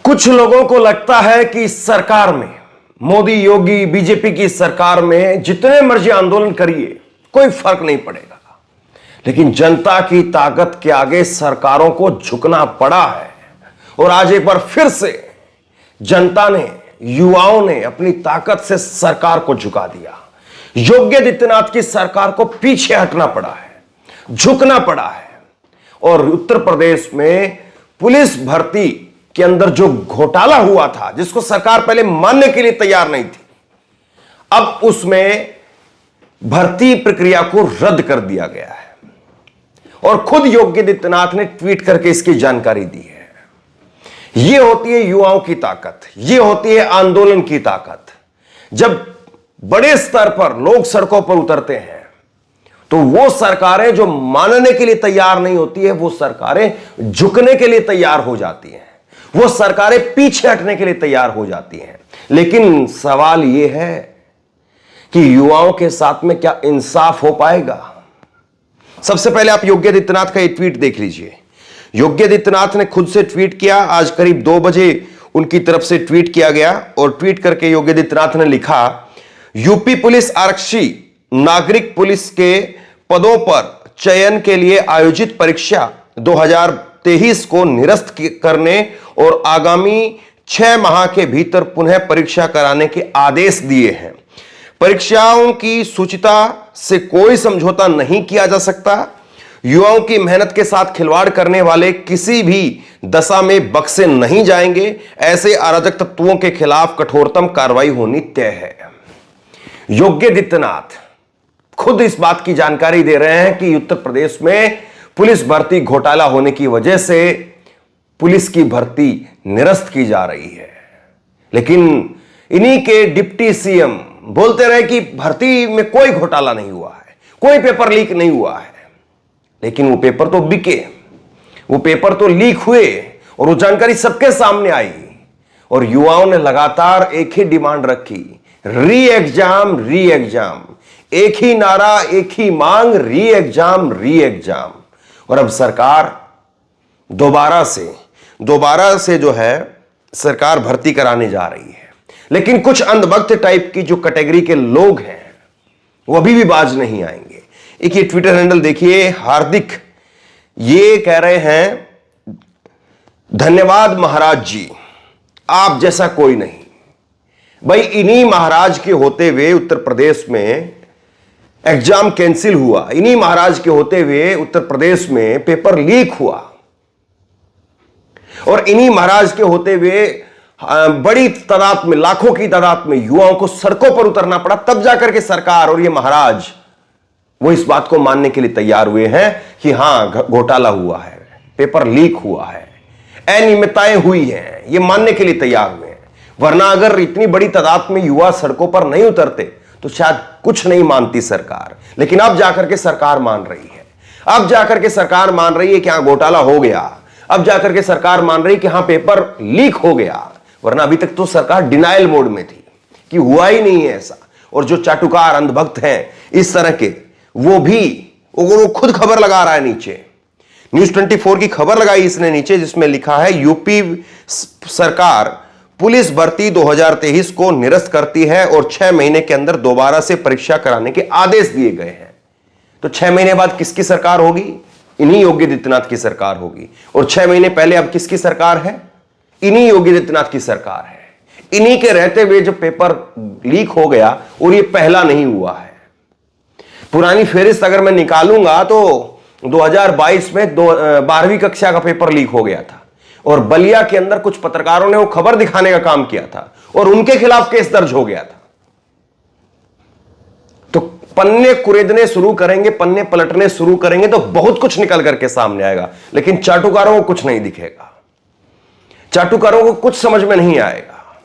कुछ लोगों को लगता है कि इस सरकार में, मोदी योगी बीजेपी की सरकार में जितने मर्जी आंदोलन करिए कोई फर्क नहीं पड़ेगा। लेकिन जनता की ताकत के आगे सरकारों को झुकना पड़ा है और आज एक बार फिर से जनता ने, युवाओं ने अपनी ताकत से सरकार को झुका दिया। योगी आदित्यनाथ की सरकार को पीछे हटना पड़ा है, झुकना पड़ा है। और उत्तर प्रदेश में पुलिस भर्ती के अंदर जो घोटाला हुआ था, जिसको सरकार पहले मानने के लिए तैयार नहीं थी, अब उसमें भर्ती प्रक्रिया को रद्द कर दिया गया है। और खुद योगी आदित्यनाथ ने ट्वीट करके इसकी जानकारी दी है। यह होती है युवाओं की ताकत, यह होती है आंदोलन की ताकत। जब बड़े स्तर पर लोग सड़कों पर उतरते हैं तो वो सरकारें जो मानने के लिए तैयार नहीं होती है, वो सरकारें झुकने के लिए तैयार हो जाती हैं, वो सरकारें पीछे हटने के लिए तैयार हो जाती हैं। लेकिन सवाल यह है कि युवाओं के साथ में क्या इंसाफ हो पाएगा? सबसे पहले आप योगी आदित्यनाथ का ये ट्वीट देख लीजिए। योगी आदित्यनाथ ने खुद से ट्वीट किया, आज करीब 2 बजे उनकी तरफ से ट्वीट किया गया और ट्वीट करके योगी आदित्यनाथ ने लिखा, यूपी पुलिस आरक्षी नागरिक पुलिस के पदों पर चयन के लिए आयोजित परीक्षा 2023 को निरस्त करने और आगामी 6 माह के भीतर पुनः परीक्षा कराने के आदेश दिए हैं। परीक्षाओं की शुचिता से कोई समझौता नहीं किया जा सकता। युवाओं की मेहनत के साथ खिलवाड़ करने वाले किसी भी दशा में बख्शे नहीं जाएंगे। ऐसे अराजक तत्वों के खिलाफ कठोरतम कार्रवाई होनी तय है। योगी आदित्यनाथ खुद इस बात की जानकारी दे रहे हैं कि उत्तर प्रदेश में पुलिस भर्ती घोटाला होने की वजह से पुलिस की भर्ती निरस्त की जा रही है। लेकिन इन्हीं के डिप्टी सीएम बोलते रहे कि भर्ती में कोई घोटाला नहीं हुआ है, कोई पेपर लीक नहीं हुआ है। लेकिन वो पेपर तो बिके, वो पेपर तो लीक हुए और वो जानकारी सबके सामने आई। और युवाओं ने लगातार एक ही डिमांड रखी, री एग्जाम, री एग्जाम। एक ही नारा, एक ही मांग, री एग्जाम, री एग्जाम। और अब सरकार दोबारा से जो है सरकार भर्ती कराने जा रही है। लेकिन कुछ अंधभक्त टाइप की जो कैटेगरी के लोग हैं वो अभी भी बाज नहीं आएंगे। एक ये ट्विटर हैंडल देखिए, हार्दिक ये कह रहे हैं, धन्यवाद महाराज जी, आप जैसा कोई नहीं। भाई इन्हीं महाराज के होते हुए उत्तर प्रदेश में एग्जाम कैंसिल हुआ, इन्हीं महाराज के होते हुए उत्तर प्रदेश में पेपर लीक हुआ और इन्हीं महाराज के होते हुए बड़ी तादाद में, लाखों की तादाद में युवाओं को सड़कों पर उतरना पड़ा। तब जाकर के सरकार और ये महाराज वो इस बात को मानने के लिए तैयार हुए हैं कि हां घोटाला हुआ है, पेपर लीक हुआ है, अनियमितताएं हुई हैं, ये मानने के लिए तैयार हुए हैं। वरना अगर इतनी बड़ी तादाद में युवा सड़कों पर नहीं उतरते तो शायद कुछ नहीं मानती सरकार। लेकिन अब जाकर के सरकार मान रही है, अब जाकर के सरकार मान रही है कि हां घोटाला हो गया, अब जाकर के सरकार मान रही है कि हां पेपर लीक हो गया। वरना अभी तक तो सरकार डिनायल मोड में थी कि हुआ ही नहीं है ऐसा। और जो चाटुकार अंधभक्त हैं इस तरह के, वो खुद खबर लगा रहा है नीचे। न्यूज 24 की खबर लगाई इसने नीचे, जिसमें लिखा है, यूपी सरकार पुलिस भर्ती 2023 को निरस्त करती है और 6 महीने के अंदर दोबारा से परीक्षा कराने के आदेश दिए गए हैं। तो 6 महीने बाद किसकी सरकार होगी? इन्हीं योगी आदित्यनाथ की सरकार होगी। और 6 महीने पहले अब किसकी सरकार है? इन्हीं योगी आदित्यनाथ की सरकार है। इन्हीं के रहते हुए जो पेपर लीक हो गया, और ये पहला नहीं हुआ है। पुरानी फेरिस्त अगर मैं निकालूंगा तो 2022 में 12वीं कक्षा का पेपर लीक हो गया था और बलिया के अंदर कुछ पत्रकारों ने वो खबर दिखाने का काम किया था और उनके खिलाफ केस दर्ज हो गया था। तो पन्ने कुरेदने शुरू करेंगे, पन्ने पलटने शुरू करेंगे तो बहुत कुछ निकल करके सामने आएगा। लेकिन चाटुकारों को कुछ नहीं दिखेगा, चाटुकारों को कुछ समझ में नहीं आएगा।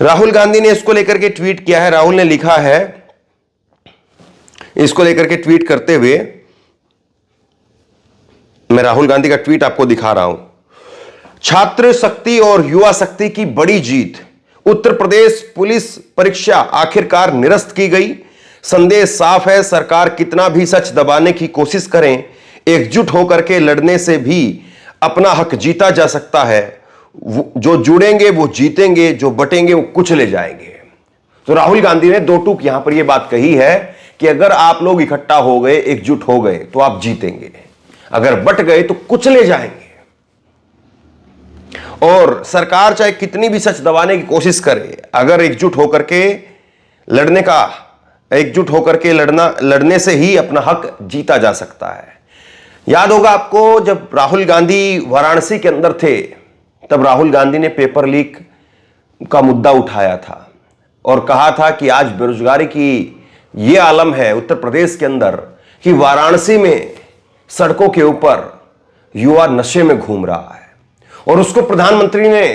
राहुल गांधी ने इसको लेकर के ट्वीट किया है। राहुल ने लिखा है, इसको लेकर के ट्वीट करते हुए, मैं राहुल गांधी का ट्वीट आपको दिखा रहा हूं। छात्र शक्ति और युवा शक्ति की बड़ी जीत, उत्तर प्रदेश पुलिस परीक्षा आखिरकार निरस्त की गई। संदेश साफ है, सरकार कितना भी सच दबाने की कोशिश करें, एकजुट होकर के लड़ने से भी अपना हक जीता जा सकता है। जो जुड़ेंगे वो जीतेंगे, जो बटेंगे वो कुचले जाएंगे। तो राहुल गांधी ने दो टूक यहां पर यह बात कही है कि अगर आप लोग इकट्ठा हो गए, एकजुट हो गए तो आप जीतेंगे, अगर बट गए तो कुचले जाएंगे। और सरकार चाहे कितनी भी सच दबाने की कोशिश करे, अगर एकजुट होकर के लड़ने से ही अपना हक जीता जा सकता है। याद होगा आपको, जब राहुल गांधी वाराणसी के अंदर थे तब राहुल गांधी ने पेपर लीक का मुद्दा उठाया था और कहा था कि आज बेरोजगारी की यह आलम है उत्तर प्रदेश के अंदर कि वाराणसी में सड़कों के ऊपर युवा नशे में घूम रहा है। और उसको प्रधानमंत्री ने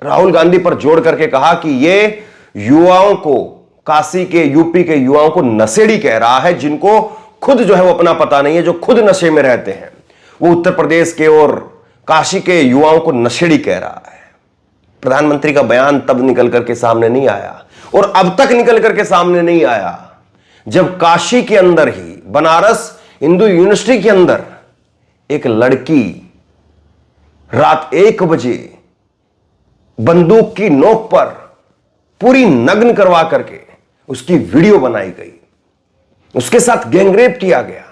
राहुल गांधी पर जोड़ करके कहा कि यह युवाओं को, काशी के, यूपी के युवाओं को नशेड़ी कह रहा है, जिनको खुद जो है वो अपना पता नहीं है, जो खुद नशे में रहते हैं, वो उत्तर प्रदेश के और काशी के युवाओं को नशेड़ी कह रहा है। प्रधानमंत्री का बयान तब निकल करके सामने नहीं आया और अब तक निकल करके सामने नहीं आया जब काशी के अंदर ही, बनारस हिंदू यूनिवर्सिटी के अंदर एक लड़की रात 1 बजे बंदूक की नोक पर पूरी नग्न करवा करके उसकी वीडियो बनाई गई, उसके साथ गैंगरेप किया गया।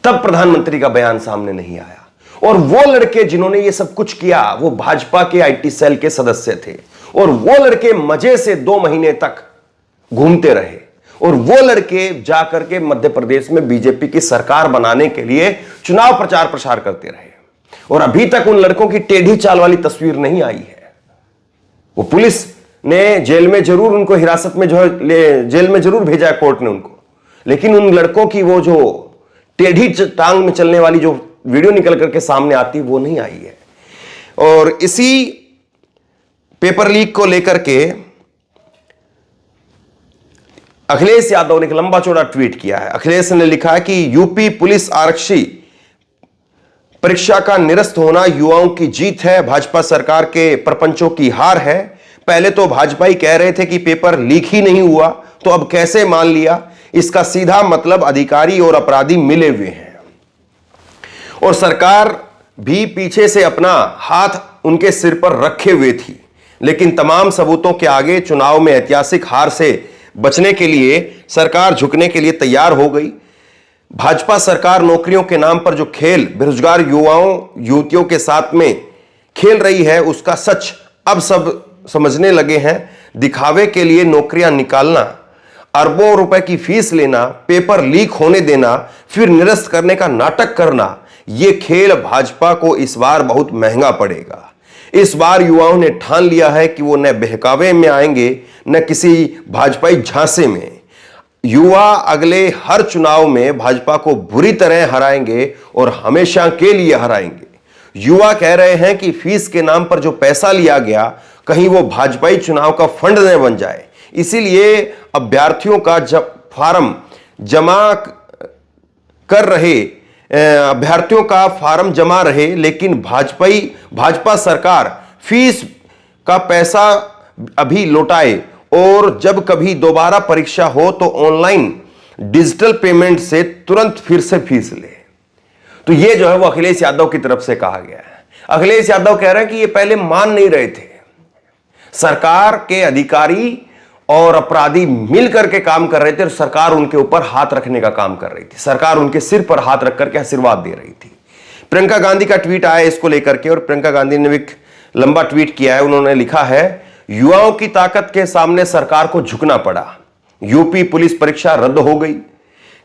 तब प्रधानमंत्री का बयान सामने नहीं आया। और वो लड़के जिन्होंने ये सब कुछ किया वो भाजपा के आईटी सेल के सदस्य थे और वो लड़के मजे से 2 महीने तक घूमते रहे और वो लड़के जाकर के मध्य प्रदेश में बीजेपी की सरकार बनाने के लिए चुनाव प्रचार प्रसार करते रहे। और अभी तक उन लड़कों की टेढ़ी चाल वाली तस्वीर नहीं आई है। वो पुलिस ने जेल में जरूर उनको हिरासत में जो है जेल में जरूर भेजा है कोर्ट ने उनको, लेकिन उन लड़कों की वो जो टेढ़ी टांग में चलने वाली जो वीडियो निकल करके सामने आती वो नहीं आई है। और इसी पेपर लीक को लेकर के अखिलेश यादव ने एक लंबा चौड़ा ट्वीट किया है। अखिलेश ने लिखा है कि यूपी पुलिस आरक्षी परीक्षा का निरस्त होना युवाओं की जीत है, भाजपा सरकार के प्रपंचों की हार है। पहले तो भाजपा ही कह रहे थे कि पेपर लीक ही नहीं हुआ, तो अब कैसे मान लिया? इसका सीधा मतलब अधिकारी और अपराधी मिले हुए हैं और सरकार भी पीछे से अपना हाथ उनके सिर पर रखे हुए थी। लेकिन तमाम सबूतों के आगे चुनाव में ऐतिहासिक हार से बचने के लिए सरकार झुकने के लिए तैयार हो गई। भाजपा सरकार नौकरियों के नाम पर जो खेल बेरोजगार युवाओं युवतियों के साथ में खेल रही है, उसका सच अब सब समझने लगे हैं। दिखावे के लिए नौकरियां निकालना, अरबों रुपए की फीस लेना, पेपर लीक होने देना, फिर निरस्त करने का नाटक करना, यह खेल भाजपा को इस बार बहुत महंगा पड़ेगा। इस बार युवाओं ने ठान लिया है कि वो न बहकावे में आएंगे न किसी भाजपाई झांसे में। युवा अगले हर चुनाव में भाजपा को बुरी तरह हराएंगे और हमेशा के लिए हराएंगे। युवा कह रहे हैं कि फीस के नाम पर जो पैसा लिया गया कहीं वो भाजपाई चुनाव का फंड न बन जाए, इसीलिए अभ्यर्थियों का जब फार्म जमा कर रहे अभ्यर्थियों का फार्म जमा रहे, लेकिन भाजपा सरकार फीस का पैसा अभी लौटाए और जब कभी दोबारा परीक्षा हो तो ऑनलाइन डिजिटल पेमेंट से तुरंत फिर से फीस ले। तो ये जो है वो अखिलेश यादव की तरफ से कहा गया है। अखिलेश यादव कह रहे हैं कि ये पहले मान नहीं रहे थे, सरकार के अधिकारी और अपराधी मिलकर के काम कर रहे थे और सरकार उनके ऊपर हाथ रखने का काम कर रही थी, सरकार उनके सिर पर हाथ रख करके आशीर्वाद दे रही थी। प्रियंका गांधी का ट्वीट आया इसको लेकर के और प्रियंका गांधी ने एक लंबा ट्वीट किया है। उन्होंने लिखा है, युवाओं की ताकत के सामने सरकार को झुकना पड़ा, यूपी पुलिस परीक्षा रद्द हो गई।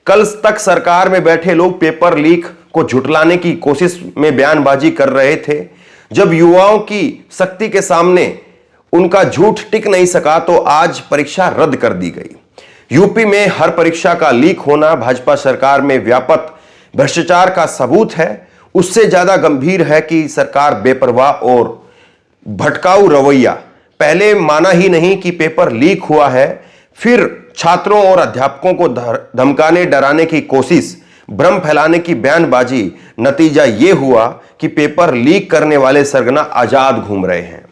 कल तक सरकार में बैठे लोग पेपर लीक को झुटलाने की कोशिश में बयानबाजी कर रहे थे। जब युवाओं की शक्ति के सामने उनका झूठ टिक नहीं सका तो आज परीक्षा रद्द कर दी गई। यूपी में हर परीक्षा का लीक होना भाजपा सरकार में व्यापक भ्रष्टाचार का सबूत है। उससे ज्यादा गंभीर है कि सरकार बेपरवाह और भटकाऊ रवैया, पहले माना ही नहीं कि पेपर लीक हुआ है, फिर छात्रों और अध्यापकों को धमकाने डराने की कोशिश, भ्रम फैलाने की बयानबाजी, नतीजा यह हुआ कि पेपर लीक करने वाले सरगना आजाद घूम रहे हैं।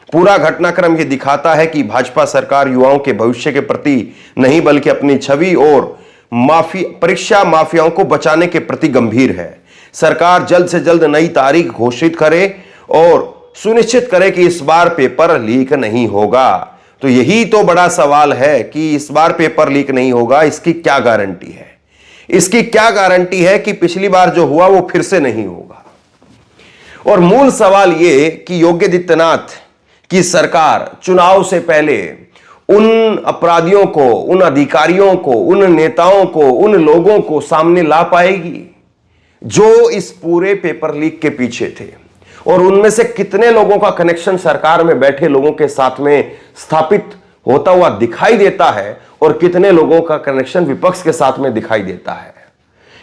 पूरा घटनाक्रम यह दिखाता है कि भाजपा सरकार युवाओं के भविष्य के प्रति नहीं बल्कि अपनी छवि और परीक्षा माफियाओं को बचाने के प्रति गंभीर है। सरकार जल्द से जल्द नई तारीख घोषित करे और सुनिश्चित करें कि इस बार पेपर लीक नहीं होगा। तो यही तो बड़ा सवाल है कि इस बार पेपर लीक नहीं होगा, इसकी क्या गारंटी है? इसकी क्या गारंटी है कि पिछली बार जो हुआ वो फिर से नहीं होगा? और मूल सवाल यह कि योगी आदित्यनाथ की सरकार चुनाव से पहले उन अपराधियों को, उन अधिकारियों को, उन नेताओं को, उन लोगों को सामने ला पाएगी जो इस पूरे पेपर लीक के पीछे थे? और उनमें से कितने लोगों का कनेक्शन सरकार में बैठे लोगों के साथ में स्थापित होता हुआ दिखाई देता है और कितने लोगों का कनेक्शन विपक्ष के साथ में दिखाई देता है?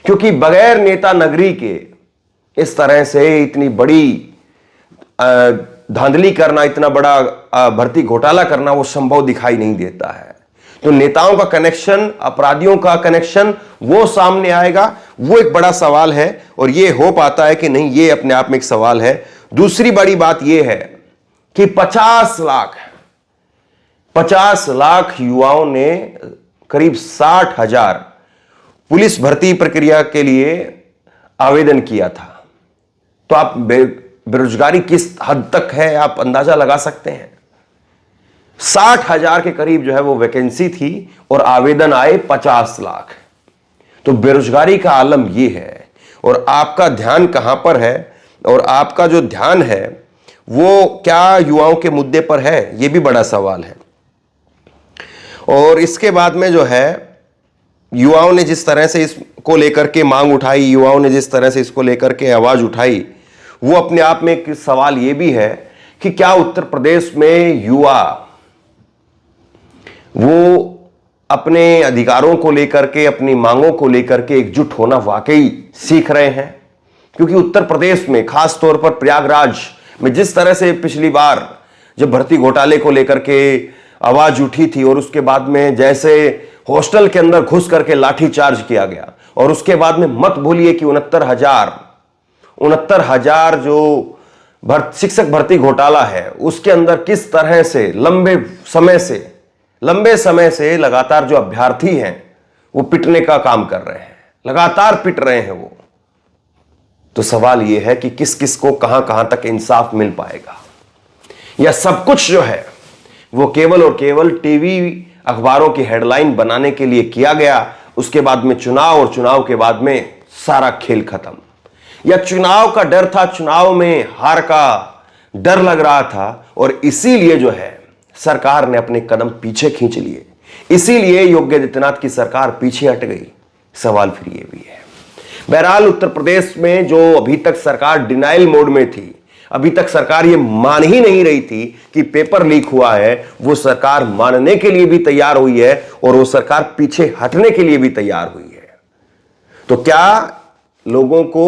क्योंकि बगैर नेता नगरी के इस तरह से इतनी बड़ी धांधली करना, इतना बड़ा भर्ती घोटाला करना वो संभव दिखाई नहीं देता है। तो नेताओं का कनेक्शन, अपराधियों का कनेक्शन वो सामने आएगा, वो एक बड़ा सवाल है। और ये हो पाता है कि नहीं, ये अपने आप में एक सवाल है। दूसरी बड़ी बात ये है कि 50 लाख युवाओं ने करीब 60,000 पुलिस भर्ती प्रक्रिया के लिए आवेदन किया था। तो आप बेरोजगारी किस हद तक है आप अंदाजा लगा सकते हैं। 60,000 के करीब जो है वो वैकेंसी थी और आवेदन आए 50 लाख। तो बेरोजगारी का आलम ये है। और आपका ध्यान कहां पर है? और आपका जो ध्यान है वो क्या युवाओं के मुद्दे पर है? ये भी बड़ा सवाल है। और इसके बाद में जो है युवाओं ने जिस तरह से इसको लेकर के मांग उठाई, युवाओं ने जिस तरह से इसको लेकर के आवाज उठाई, वो अपने आप में एक सवाल ये भी है कि क्या उत्तर प्रदेश में युवा वो अपने अधिकारों को लेकर के, अपनी मांगों को लेकर के एकजुट होना वाकई सीख रहे हैं? क्योंकि उत्तर प्रदेश में खास तौर पर प्रयागराज में जिस तरह से पिछली बार जब भर्ती घोटाले को लेकर के आवाज उठी थी और उसके बाद में जैसे हॉस्टल के अंदर घुस करके लाठीचार्ज किया गया, और उसके बाद में मत भूलिए कि 69,000 जो शिक्षक भर्ती घोटाला है उसके अंदर किस तरह से लंबे समय से लगातार जो अभ्यर्थी हैं वो पिटने का काम कर रहे हैं, लगातार पिट रहे हैं वो। तो सवाल ये है कि किस किस को कहां कहां तक इंसाफ मिल पाएगा? या सब कुछ जो है वो केवल और केवल टीवी अखबारों की हेडलाइन बनाने के लिए किया गया, उसके बाद में चुनाव, और चुनाव के बाद में सारा खेल खत्म? या चुनाव का डर था, चुनाव में हार का डर लग रहा था और इसीलिए जो है सरकार ने अपने कदम पीछे खींच लिए, इसीलिए योगी आदित्यनाथ की सरकार पीछे हट गई? सवाल फिर ये भी है। बहरहाल उत्तर प्रदेश में जो अभी तक सरकार डिनाइल मोड में थी, अभी तक सरकार ये मान ही नहीं रही थी कि पेपर लीक हुआ है, वो सरकार मानने के लिए भी तैयार हुई है और वो सरकार पीछे हटने के लिए भी तैयार हुई है। तो क्या लोगों को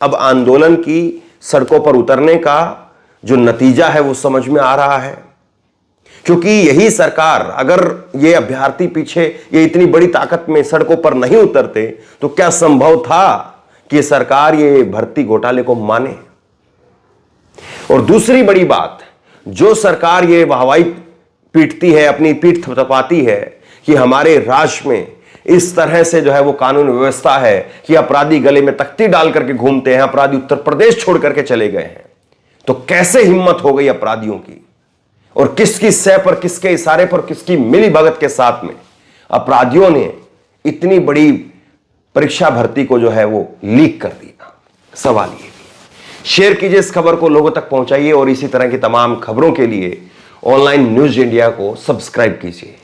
अब आंदोलन की सड़कों पर उतरने का जो नतीजा है वो समझ में आ रहा है? क्योंकि यही सरकार, अगर ये अभ्यर्थी पीछे ये इतनी बड़ी ताकत में सड़कों पर नहीं उतरते तो क्या संभव था कि सरकार ये भर्ती घोटाले को माने? और दूसरी बड़ी बात, जो सरकार ये वाहवाही पीटती है, अपनी पीठ थपथपाती है कि हमारे राज्य में इस तरह से जो है वो कानून व्यवस्था है कि अपराधी गले में तख्ती डाल करके घूमते हैं, अपराधी उत्तर प्रदेश छोड़ करके चले गए हैं, तो कैसे हिम्मत हो गई अपराधियों की? और किसकी सह पर, किसके इशारे पर, किसकी मिली भगत के साथ में अपराधियों ने इतनी बड़ी परीक्षा भर्ती को जो है वो लीक कर दिया? सवाल ये भी है। शेयर कीजिए इस खबर को, लोगों तक पहुंचाइए और इसी तरह की तमाम खबरों के लिए ऑनलाइन न्यूज इंडिया को सब्सक्राइब कीजिए।